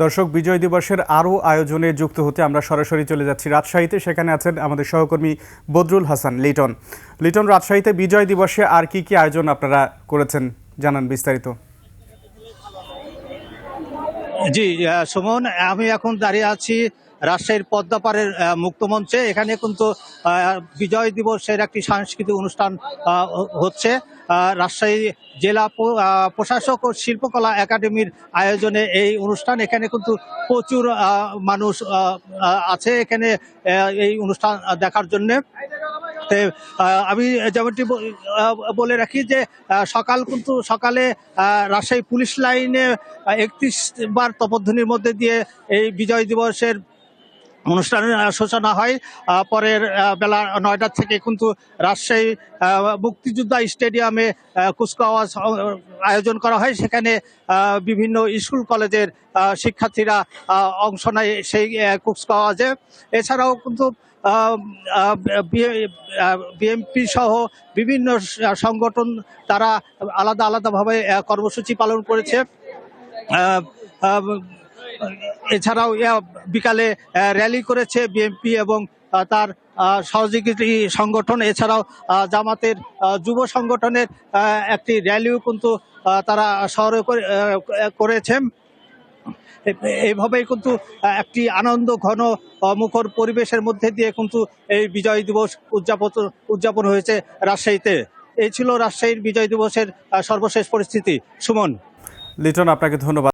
দর্শক, বিজয় দিবসের আরও আয়োজনে যুক্ত হতে আমরা সরাসরি চলে যাচ্ছি রাজশাহীতে। সেখানে আছেন আমাদের সহকর্মী বদরুল হাসান লিটন। লিটন, রাজশাহীতে বিজয় দিবসে আর কি কি আয়োজন আপনারা করেছেন, জানান বিস্তারিত। জি সুমন, আমি এখন দাঁড়িয়ে আছি রাজশাহীর পদ্মাপাড়ের মুক্তমঞ্চে। এখানে কিন্তু বিজয় দিবসের একটি সাংস্কৃতিক অনুষ্ঠান হচ্ছে। রাজশাহী জেলা প্রশাসক ও শিল্পকলা একাডেমির আয়োজনে এই অনুষ্ঠান। এখানে কিন্তু প্রচুর মানুষ আছে এখানে এই অনুষ্ঠান দেখার জন্যে। আমি যেমনটি বলে রাখি যে সকালে রাজশাহী পুলিশ লাইনে 31 বার তপধ্বনির মধ্যে দিয়ে এই বিজয় দিবসের অনুষ্ঠানের সূচনা হয়। পরের বেলা 9টা থেকে কিন্তু রাজশাহী মুক্তিযোদ্ধা স্টেডিয়ামে কুচকাওয়াজ আয়োজন করা হয়। সেখানে বিভিন্ন স্কুল কলেজের শিক্ষার্থীরা অংশ নেয় সেই কুচকাওয়াজে। এছাড়াও কিন্তু বিএনপি সহ বিভিন্ন সংগঠন তারা আলাদাভাবে কর্মসূচি পালন করেছে। এছাড়াও বিকালে র্যালি করেছে বিএনপি এবং তার সহযোগী সংগঠন। এছাড়াও জামাতের যুব সংগঠনের একটি র্যালিও কিন্তু তারা শহরে করেছে। এইভাবেই কিন্তু একটি আনন্দ ঘন মুখর পরিবেশের মধ্যে দিয়ে কিন্তু এই বিজয় দিবস উদযাপন হয়েছে রাজশাহীতে। এই ছিল রাজশাহীর বিজয় দিবসের সর্বশেষ পরিস্থিতি। সুমন। লিটন, আপনাকে ধন্যবাদ।